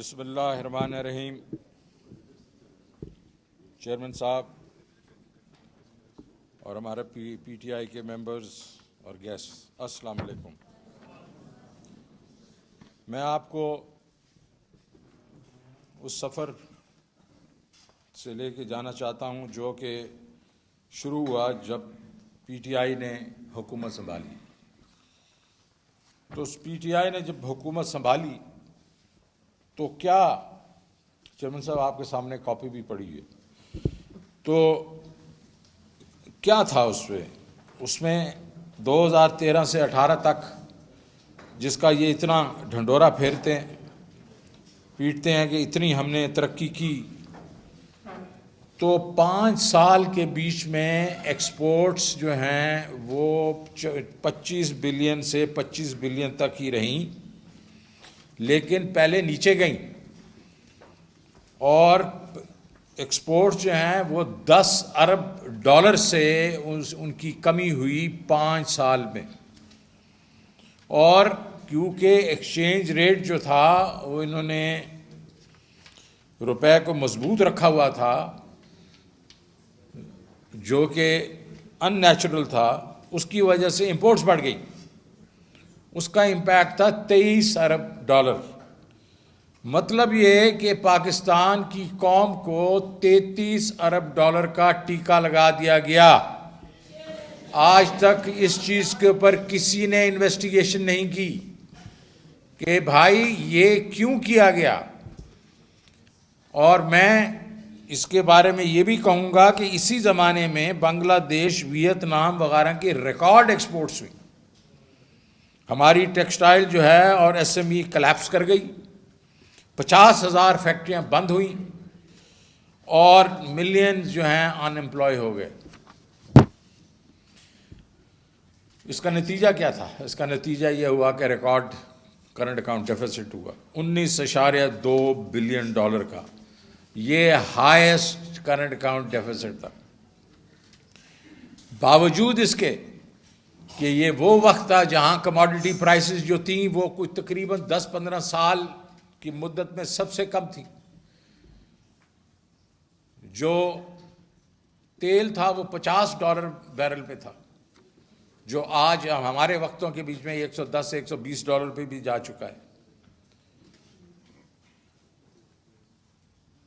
بسم اللہ الرحمن الرحیم۔ چیئرمین صاحب اور ہمارے پی ٹی آئی کے ممبرز اور گیسٹ، السلام علیکم۔ میں آپ کو اس سفر سے لے کے جانا چاہتا ہوں جو کہ شروع ہوا جب پی ٹی آئی نے حکومت سنبھالی۔ تو اس پی ٹی آئی نے جب حکومت سنبھالی تو کیا، چیئرمین صاحب آپ کے سامنے کاپی بھی پڑی ہے، تو کیا تھا اس میں 2013 سے 18 تک جس کا یہ اتنا ڈھنڈورا پیٹتے ہیں کہ اتنی ہم نے ترقی کی، تو 5 سال کے بیچ میں ایکسپورٹس جو ہیں وہ 25 بلین سے 25 بلین تک ہی رہیں، لیکن پہلے نیچے گئیں، اور ایکسپورٹس جو ہیں وہ 10 ارب ڈالر سے ان کی کمی ہوئی 5 سال میں۔ اور کیونکہ ایکسچینج ریٹ جو تھا وہ انہوں نے روپے کو مضبوط رکھا ہوا تھا، جو کہ ان نیچرل تھا، اس کی وجہ سے امپورٹس بڑھ گئی۔ اس کا امپیکٹ تھا 23 ارب ڈالر۔ مطلب یہ ہے کہ پاکستان کی قوم کو 33 ارب ڈالر کا ٹیکہ لگا دیا گیا۔ آج تک اس چیز کے اوپر کسی نے انویسٹیگیشن نہیں کی کہ بھائی یہ کیوں کیا گیا۔ اور میں اس کے بارے میں یہ بھی کہوں گا کہ اسی زمانے میں بنگلہ دیش، ویتنام وغیرہ کی ریکارڈ ایکسپورٹس ہوئی۔ ہماری ٹیکسٹائل جو ہے اور ایس ایم ای کلیپس کر گئی، 50,000 فیکٹریاں بند ہوئیں، اور ملینز جو ہیں ان امپلائی ہو گئے۔ اس کا نتیجہ کیا تھا؟ اس کا نتیجہ یہ ہوا کہ ریکارڈ کرنٹ اکاؤنٹ ڈیفیسٹ ہوا 19.2 بلین ڈالر کا۔ یہ ہائیسٹ کرنٹ اکاؤنٹ ڈیفیسٹ تھا۔ باوجود اس کے کہ یہ وہ وقت تھا جہاں کموڈٹی پرائسز جو تھیں وہ کچھ تقریباً 10-15 سال کی مدت میں سب سے کم تھی۔ جو تیل تھا وہ $50 بیرل پہ تھا، جو آج ہمارے وقتوں کے بیچ میں $110 سے $120 پہ بھی جا چکا ہے۔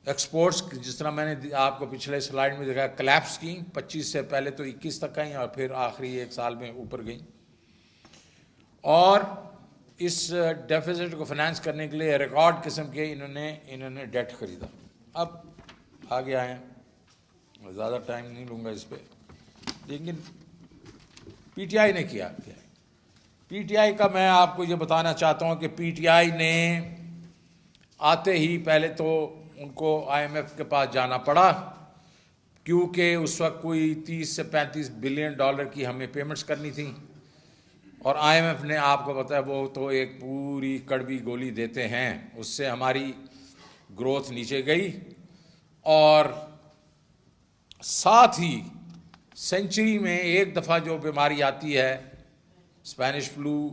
ایکسپورٹس جس طرح میں نے آپ کو پچھلے سلائیڈ میں دیکھا کلیپس کی، 25 سے پہلے تو 21 تک آئیں اور پھر آخری 1 سال میں اوپر گئیں۔ اور اس ڈیفیسٹ کو فائنانس کرنے کے لیے ریکارڈ قسم کے انہوں نے ڈیٹ خریدا۔ اب آگے آئیں، زیادہ ٹائم نہیں لوں گا اس پہ، لیکن پی ٹی آئی نے کیا۔ پی ٹی آئی کا میں آپ کو یہ بتانا چاہتا ہوں کہ پی ٹی آئی نے آتے ہی پہلے تو ان کو آئی ایم ایف کے پاس جانا پڑا، کیونکہ اس وقت کوئی 30 سے 35 بلین ڈالر کی ہمیں پیمنٹس کرنی تھیں، اور آئی ایم ایف نے آپ کو پتہ ہے وہ تو ایک پوری کڑوی گولی دیتے ہیں۔ اس سے ہماری گروتھ نیچے گئی، اور ساتھ ہی سینچری میں ایک دفعہ جو بیماری آتی ہے، اسپینش فلو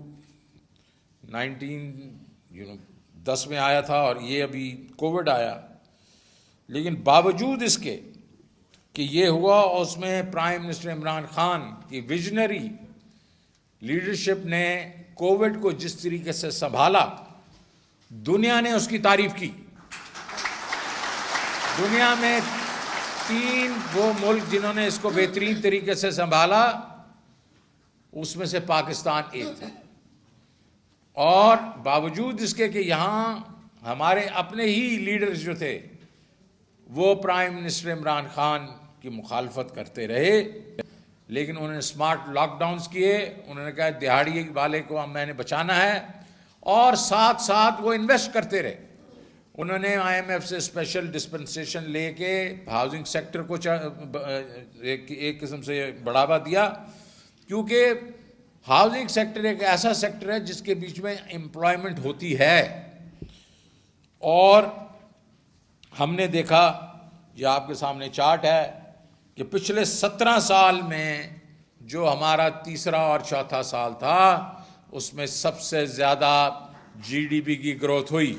1910 میں آیا تھا، اور یہ ابھی کووڈ آیا۔ لیکن باوجود اس کے کہ یہ ہوا، اس میں پرائم منسٹر عمران خان کی ویژنری لیڈرشپ نے کووڈ کو جس طریقے سے سنبھالا، دنیا نے اس کی تعریف کی۔ دنیا میں 3 وہ ملک جنہوں نے اس کو بہترین طریقے سے سنبھالا، اس میں سے پاکستان ایک تھا۔ اور باوجود اس کے کہ یہاں ہمارے اپنے ہی لیڈرز جو تھے وہ پرائم منسٹر عمران خان کی مخالفت کرتے رہے، لیکن انہوں نے سمارٹ لاک ڈاؤنز کیے۔ انہوں نے کہا دہاڑی والے کو میں نے بچانا ہے، اور ساتھ ساتھ وہ انویسٹ کرتے رہے۔ انہوں نے آئی ایم ایف سے اسپیشل ڈسپنسیشن لے کے ہاؤسنگ سیکٹر کو ایک قسم سے بڑھاوا دیا، کیونکہ ہاؤسنگ سیکٹر ایک ایسا سیکٹر ہے جس کے بیچ میں امپلائمنٹ ہوتی ہے۔ اور ہم نے دیکھا، یہ آپ کے سامنے چارٹ ہے، کہ پچھلے 17 سال میں جو ہمارا تیسرا اور چوتھا سال تھا، اس میں سب سے زیادہ جی ڈی پی کی گروتھ ہوئی۔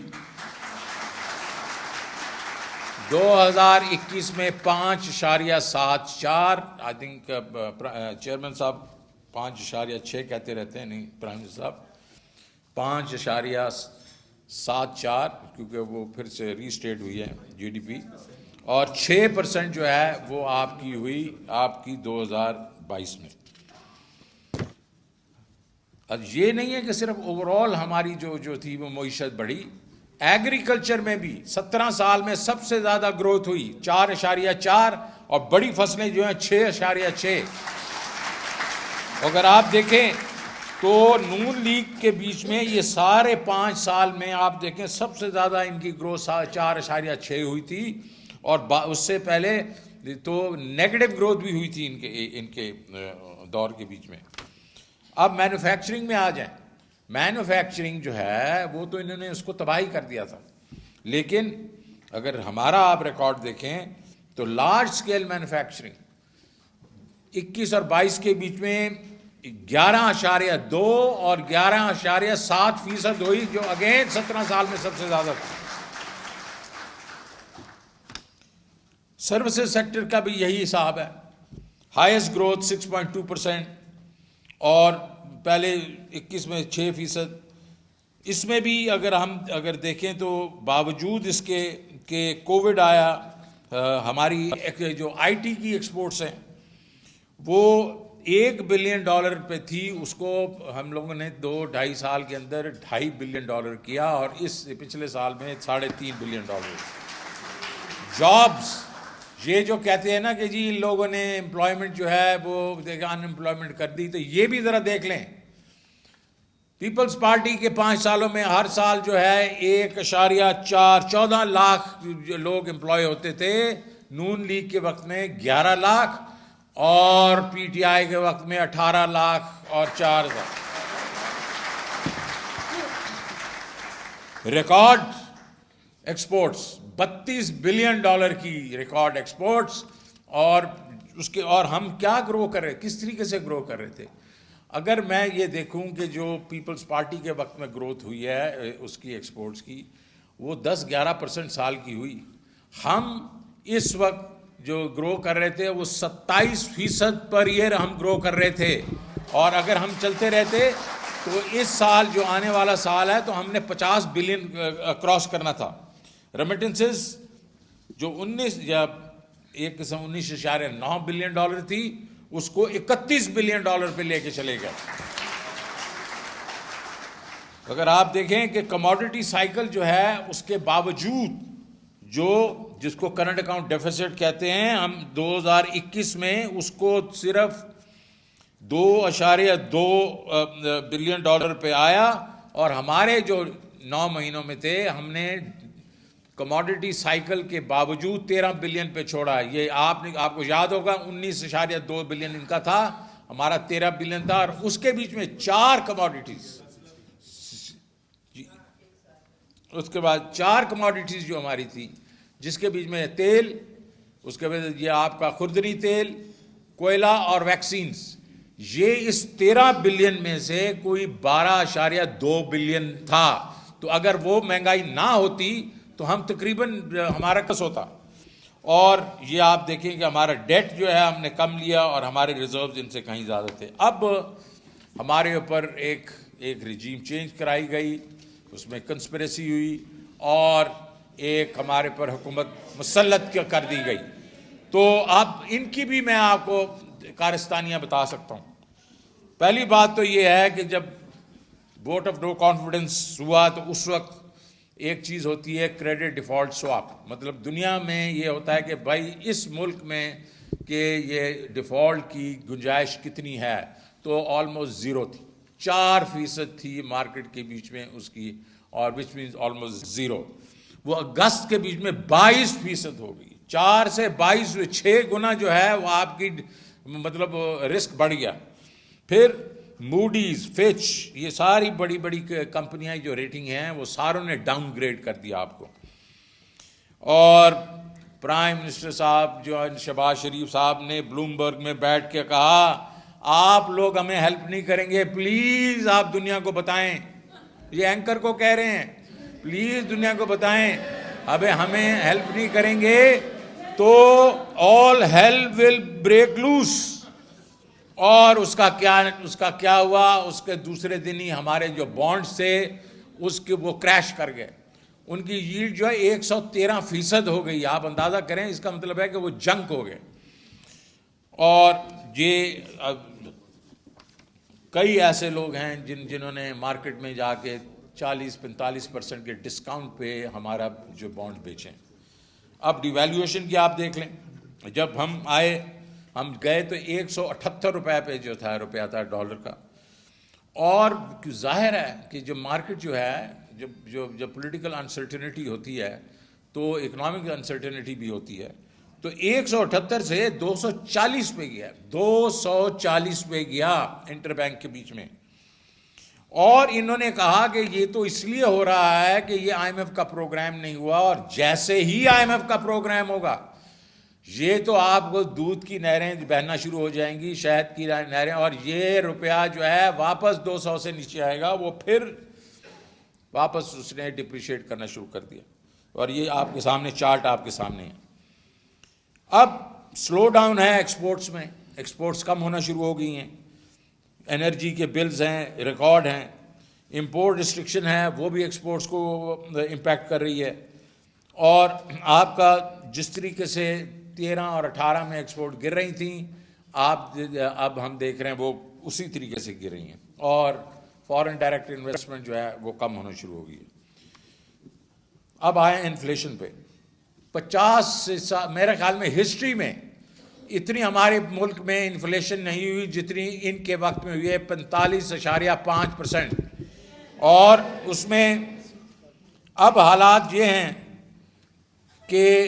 2021 میں 5.74, آئی تھنک چیئرمین صاحب 5.6 کہتے رہتے ہیں, نہیں پرائم منسٹر صاحب 5.74, کیونکہ وہ پھر سے ری اسٹیٹ ہوئی ہے جی ڈی پی, اور 6% جو ہے وہ آپ کی ہوئی آپ کی 2022 میں. اب یہ نہیں ہے کہ صرف اوور آل ہماری جو تھی وہ معیشت بڑھی, ایگریکلچر میں بھی 17 سال میں سب سے زیادہ گروتھ ہوئی 4.4, اور بڑی فصلیں جو ہیں 6.6. اگر آپ دیکھیں تو نون لیگ کے بیچ میں یہ سارے 5 سال میں آپ دیکھیں سب سے زیادہ ان کی گروتھ 4.6 ہوئی تھی, اور اس سے پہلے تو نیگیٹو گروتھ بھی ہوئی تھی ان کے دور کے بیچ میں. اب مینوفیکچرنگ میں آ جائیں, مینوفیکچرنگ جو ہے وہ تو انہوں نے اس کو تباہی کر دیا تھا, لیکن اگر ہمارا آپ ریکارڈ دیکھیں تو لارج سکیل مینوفیکچرنگ 21 اور 22 کے بیچ میں 11.2 اور 11.7% ہوئی, جو اگین 17 سال میں سب سے زیادہ تھا. سروسز سیکٹر کا بھی یہی حساب ہے, ہائیسٹ گروتھ 6.2%, اور پہلے 21 میں 6%. اس میں بھی اگر دیکھیں تو باوجود اس کے کہ کووڈ آیا, ہماری جو آئی ٹی کی ایکسپورٹس ہیں وہ $1 بلین پہ تھی, اس کو ہم لوگوں نے 2-2.5 سال کے اندر $2.5 بلین کیا, اور اس پچھلے سال میں $3.5 بلین. جابز, یہ جو کہتے ہیں نا کہ جی ان لوگوں نے امپلائمنٹ جو ہے وہ ان امپلائمنٹ کر دی, تو یہ بھی ذرا دیکھ لیں. پیپلز پارٹی کے 5 سالوں میں ہر سال جو ہے 1.14 لاکھ لوگ امپلائی ہوتے تھے, نون لیگ کے وقت میں 11 لاکھ, اور پی ٹی آئی کے وقت میں 18 لاکھ اور 4 ہزار. ریکارڈ ایکسپورٹس $32 بلین کی ریکارڈ ایکسپورٹس, اور ہم کیا گرو کر رہے, کس طریقے سے گرو کر رہے تھے. اگر میں یہ دیکھوں کہ جو پیپلز پارٹی کے وقت میں گروتھ ہوئی ہے اس کی ایکسپورٹس کی, وہ 10-11% سال کی ہوئی. ہم اس وقت جو گرو کر رہے تھے وہ 27% پر ایئر ہم گرو کر رہے تھے, اور اگر ہم چلتے رہتے تو اس سال جو آنے والا سال ہے تو ہم نے 50 بلین کراس کرنا تھا. ریمیٹنسز جو 19.9 بلین تھی, اس کو $31 بلین پہ لے کے چلے گئے. اگر آپ دیکھیں کہ کموڈٹی سائیکل جو ہے اس کے باوجود جس کو کرنٹ اکاؤنٹ ڈیفیسٹ کہتے ہیں, ہم 2021 میں اس کو صرف $2.2 بلین پہ آیا, اور ہمارے جو 9 مہینوں میں تھے ہم نے کموڈٹی سائیکل کے باوجود 13 بلین پہ چھوڑا. یہ آپ کو یاد ہوگا 19.2 بلین ان کا تھا, ہمارا 13 بلین تھا, اور اس کے بیچ میں 4 کموڈٹیز, اس کے بعد 4 کموڈٹیز جو ہماری تھی, جس کے بیچ میں تیل, اس کے بعد یہ آپ کا خوردنی تیل, کوئلہ اور ویکسینز. یہ اس 13 بلین میں سے کوئی 12.2 بلین تھا. تو اگر وہ مہنگائی نہ ہوتی تو ہم تقریباً ہمارا کس ہوتا. اور یہ آپ دیکھیں کہ ہمارا ڈیٹ جو ہے ہم نے کم لیا, اور ہمارے ریزروز ان سے کہیں زیادہ تھے. اب ہمارے اوپر ایک رجیم چینج کرائی گئی, اس میں کنسپریسی ہوئی, اور ایک ہمارے پر حکومت مسلط کر دی گئی. تو اب ان کی بھی میں آپ کو کارستانیاں بتا سکتا ہوں. پہلی بات تو یہ ہے کہ جب ووٹ آف نو کانفیڈنس ہوا تو اس وقت ایک چیز ہوتی ہے کریڈٹ ڈیفالٹ سواپ. مطلب دنیا میں یہ ہوتا ہے کہ بھائی اس ملک میں کہ یہ ڈیفالٹ کی گنجائش کتنی ہے, تو آلموسٹ 0 تھی, 4% تھی مارکیٹ کے بیچ میں اس کی, اور وچ مینز آلموسٹ 0. وہ اگست کے بیچ میں 22% ہو گئی, 4 سے 22 6 گنا جو ہے وہ آپ کی مطلب رسک بڑھ گیا. پھر موڈیز, فچ, یہ ساری بڑی بڑی کمپنیاں جو ریٹنگ ہیں وہ ساروں نے ڈاؤن گریڈ کر دیا آپ کو. اور پرائم منسٹر صاحب جو شہباز شریف صاحب نے بلومبرگ میں بیٹھ کے کہا آپ لوگ ہمیں ہیلپ نہیں کریں گے, پلیز آپ دنیا کو بتائیں. یہ اینکر کو کہہ رہے ہیں, پلیز دنیا کو بتائیں ابھی ہمیں ہیلپ نہیں کریں گے تو آل ہیل ول بریک لوس. اور اس کا کیا ہوا؟ اس کے دوسرے دن ہی ہمارے جو بانڈز تھے وہ کریش کر گئے. ان کی ییلڈ جو ہے 113% ہو گئی. آپ اندازہ کریں، اس کا مطلب ہے کہ وہ جنک ہو گئے. اور یہ کئی ایسے لوگ ہیں جنہوں نے مارکیٹ میں جا کے 40-45% کے ڈسکاؤنٹ پہ ہمارا جو بانڈ بیچیں. اب ڈیویلیویشن کی آپ دیکھ لیں. جب ہم گئے تو 178 روپے پہ جو تھا روپیہ تھا ڈالر کا. اور ظاہر ہے کہ جو مارکیٹ جو ہے، جب پولیٹیکل انسرٹنٹی ہوتی ہے تو اکنامک انسرٹنٹی بھی ہوتی ہے. تو 178 سے 240 پہ گیا، 240 پہ گیا انٹر بینک کے بیچ میں. اور انہوں نے کہا کہ یہ تو اس لیے ہو رہا ہے کہ یہ آئی ایم ایف کا پروگرام نہیں ہوا، اور جیسے ہی آئی ایم ایف کا پروگرام ہوگا یہ تو آپ کو دودھ کی نہریں بہنا شروع ہو جائیں گی، شہد کی نہریں، اور یہ روپیہ جو ہے واپس 200 سے نیچے آئے گا. وہ پھر واپس اس نے ڈپریشیٹ کرنا شروع کر دیا. اور یہ آپ کے سامنے چارٹ آپ کے سامنے ہے. اب سلو ڈاؤن ہے ایکسپورٹس میں، ایکسپورٹس کم ہونا شروع ہو گئی ہیں. انرجی کے بلز ہیں ریکارڈ ہیں. امپورٹ ریسٹرکشن ہے، وہ بھی ایکسپورٹس کو امپیکٹ کر رہی ہے. اور آپ کا جس طریقے سے 13 اور 18 میں ایکسپورٹ گر رہی تھیں، اب ہم دیکھ رہے ہیں وہ اسی طریقے سے گر رہی ہیں. اور فارن ڈائریکٹ انویسٹمنٹ جو ہے وہ کم ہونا شروع ہو گئی ہے. اب آئے انفلیشن پہ. 50 سال میرے خیال میں ہسٹری میں اتنی ہمارے ملک میں انفلیشن نہیں ہوئی جتنی ان کے وقت میں ہوئی ہے، 45.5%. اور اس میں اب حالات یہ ہیں کہ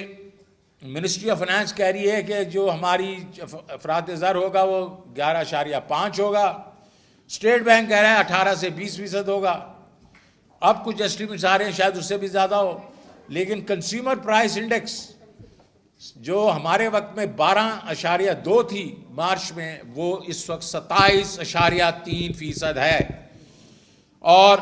منسٹری آف فائنانس کہہ رہی ہے کہ جو ہماری افراط زر ہوگا وہ 11.5 ہوگا. اسٹیٹ بینک کہہ رہا ہے 18 سے 20% ہوگا. اب کچھ ایسٹیمیٹس آ رہے ہیں شاید اس سے بھی زیادہ ہو. لیکن کنزیومر پرائس انڈیکس جو ہمارے وقت میں 12.2 تھی مارچ میں، وہ اس وقت 27.3% ہے. اور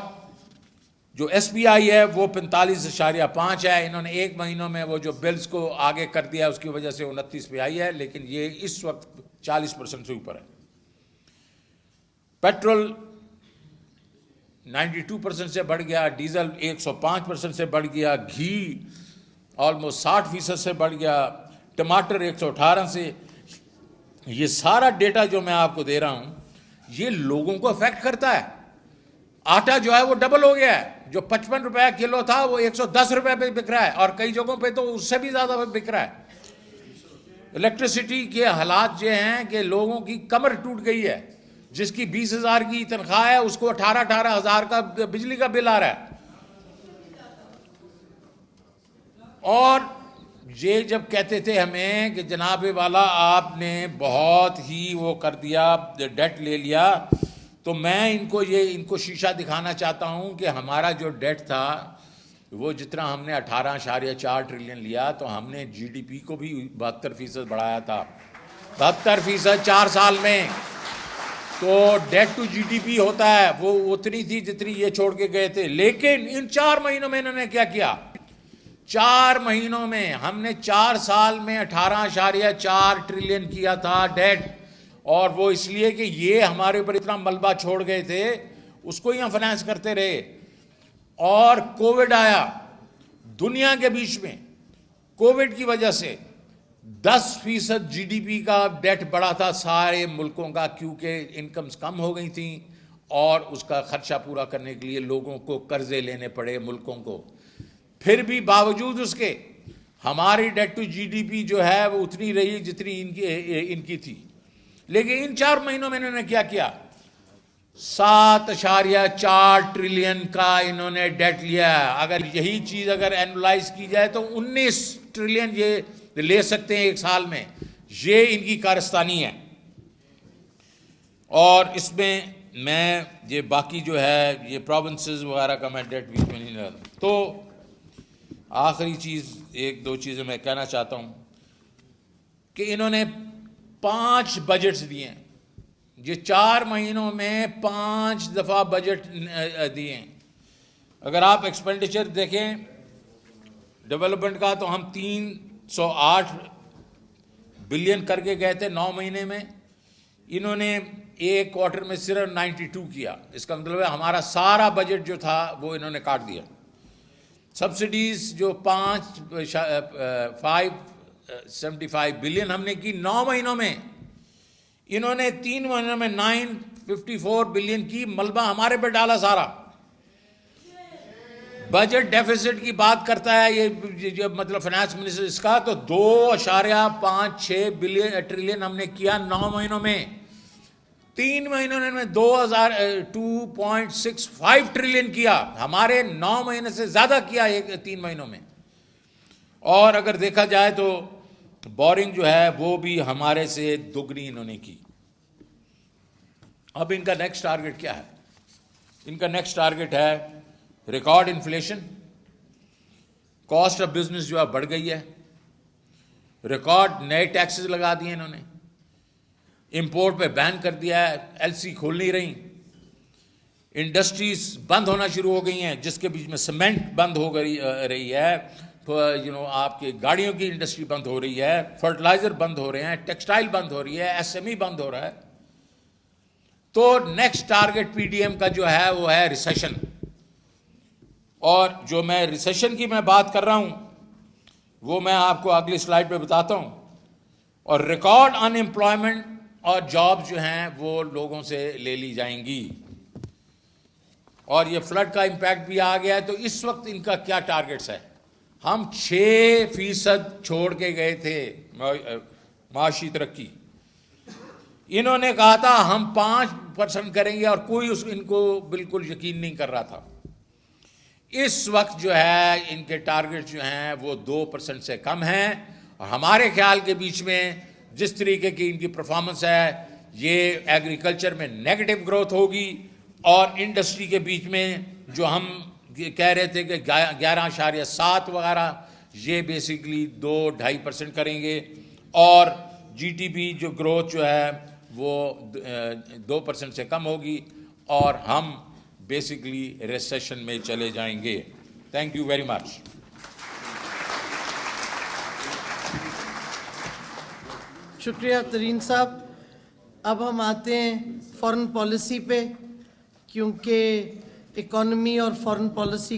جو ایس بی آئی ہے وہ 45.5 ہے. انہوں نے ایک مہینوں میں وہ جو بلز کو آگے کر دیا اس کی وجہ سے 29 پہ آئی ہے، لیکن یہ اس وقت 40% سے اوپر ہے. پیٹرول 92% سے بڑھ گیا، ڈیزل 105% سے بڑھ گیا، گھی آلموسٹ 60% سے بڑھ گیا، ٹماٹر 118 سے. یہ سارا ڈیٹا جو میں آپ کو دے رہا ہوں یہ لوگوں کو افیکٹ کرتا ہے. آٹا جو ہے وہ ڈبل ہو گیا ہے، جو 55 روپے کلو تھا وہ 110 روپے پہ بک رہا ہے، اور کئی جگہوں پہ تو اس سے بھی زیادہ بک رہا ہے. الیکٹریسٹی کے حالات یہ ہیں کہ لوگوں کی کمر ٹوٹ گئی ہے. جس کی 20,000 کی تنخواہ ہے اس کو 18,000 کا بجلی کا بل آ رہا ہے. اور یہ جب کہتے تھے ہمیں کہ جناب والا آپ نے بہت ہی وہ کر دیا، ڈیٹ لے لیا، تو میں ان کو شیشہ دکھانا چاہتا ہوں کہ ہمارا جو ڈیٹ تھا وہ جتنا ہم نے 18.4 ٹریلین لیا تو ہم نے جی ڈی پی کو بھی 72% بڑھایا تھا. 72% 4 سال میں. تو debt to G D P ہوتا ہے وہ اتنی تھی جتنی یہ چھوڑ کے گئے تھے. لیکن ان 4 مہینوں میں انہوں نے کیا کیا؟ 4 مہینوں میں ہم نے 4 سال میں 18.4 ٹریلین کیا تھا ڈیٹ. اور وہ اس لیے کہ یہ ہمارے اوپر اتنا ملبہ چھوڑ گئے تھے، اس کو ہی ہم فائنانس کرتے رہے. اور کووڈ آیا دنیا کے بیچ میں. کووڈ کی وجہ سے 10% جی ڈی پی کا ڈیٹ بڑھا تھا سارے ملکوں کا، کیونکہ انکمز کم ہو گئی تھیں اور اس کا خرچہ پورا کرنے کے لیے لوگوں کو قرضے لینے پڑے ملکوں کو. پھر بھی باوجود اس کے ہماری debt to G D P جو ہے وہ اتنی رہی جتنی ان کی تھی. لیکن ان 4 مہینوں میں انہوں نے کیا کیا؟ 7.4 ٹریلین کا انہوں نے ڈیٹ لیا. اگر یہی چیز اگر اینولائز کی جائے تو 19 ٹریلین یہ لے سکتے ہیں ایک سال میں. یہ ان کی کارستانی ہے. اور اس میں یہ باقی جو ہے یہ پروونسز وغیرہ کا میں ڈیٹ بیچ میں نہیں لیتا. تو آخری چیز 1-2 چیزیں میں کہنا چاہتا ہوں کہ انہوں نے 5 بجٹس دیے ہیں. یہ 4 مہینوں میں 5 دفعہ بجٹ دیے ہیں. اگر آپ ایکسپینڈیچر دیکھیں ڈیولپمنٹ کا تو ہم 308 بلین کر کے گئے تھے 9 مہینے میں، انہوں نے ایک کوارٹر میں صرف 92 کیا. اس کا مطلب ہے ہمارا سارا بجٹ جو تھا وہ انہوں نے کاٹ دیا. سبسڈیز جو 575 بلین ہم نے کی 9 مہینوں میں، انہوں نے 3 مہینوں میں 954 بلین کی. ملبہ ہمارے پہ ڈالا سارا. بجٹ ڈیفیسٹ کی بات کرتا ہے یہ مطلب فائنانس منسٹر اس کا، تو 2.56 ٹریلین ہم نے کیا 9 مہینوں میں. 3 مہینوں میں 2.65 ٹریلین کیا. ہمارے 9 مہینے سے زیادہ کیا 3 مہینوں میں. اور اگر دیکھا جائے تو بورنگ جو ہے وہ بھی ہمارے سے دگنی انہوں نے کی. اب ان کا نیکسٹ ٹارگٹ کیا ہے؟ ان کا نیکسٹ ٹارگٹ ہے record inflation. Cost of business جو ہے بڑھ گئی ہے. ریکارڈ نئے ٹیکسز لگا دیے انہوں نے. امپورٹ پہ بین کر دیا ہے. ایل سی کھول نہیں رہی. انڈسٹریز بند ہونا شروع ہو گئی ہیں، جس کے بیچ میں سیمنٹ بند ہو رہی ہے، آپ کی گاڑیوں کی انڈسٹری بند ہو رہی ہے، فرٹیلائزر بند ہو رہے ہیں، ٹیکسٹائل بند ہو رہی ہے، ایس ایم ای بند ہو رہا ہے. تو next target P D M کا جو ہے وہ ہے ریسیشن. اور جو میں ریسیشن کی میں بات کر رہا ہوں وہ میں آپ کو اگلی سلائیڈ پہ بتاتا ہوں. اور ریکارڈ ان امپلائمنٹ اور جاب جو ہیں وہ لوگوں سے لے لی جائیں گی. اور یہ فلڈ کا امپیکٹ بھی آ گیا ہے. تو اس وقت ان کا کیا ٹارگٹس ہے؟ ہم 6% چھوڑ کے گئے تھے معاشی ترقی. انہوں نے کہا تھا ہم 5% کریں گے، اور کوئی ان کو بالکل یقین نہیں کر رہا تھا. اس وقت جو ہے ان کے ٹارگٹ جو ہیں وہ 2% سے کم ہیں. اور ہمارے خیال کے بیچ میں جس طریقے کی ان کی پرفارمنس ہے، یہ ایگریکلچر میں نیگیٹو گروتھ ہوگی. اور انڈسٹری کے بیچ میں جو ہم کہہ رہے تھے کہ 11.7 وغیرہ، یہ بیسیکلی 2-2.5% کریں گے. اور جی ٹی پی جو گروتھ جو ہے وہ 2% سے کم ہوگی، اور ہم بیسیکلی ریسیشن میں چلے جائیں گے. Thank you very much. شکریہ ترین صاحب. اب ہم آتے ہیں فارن پالیسی پہ، کیونکہ اکانومی اور فارن پالیسی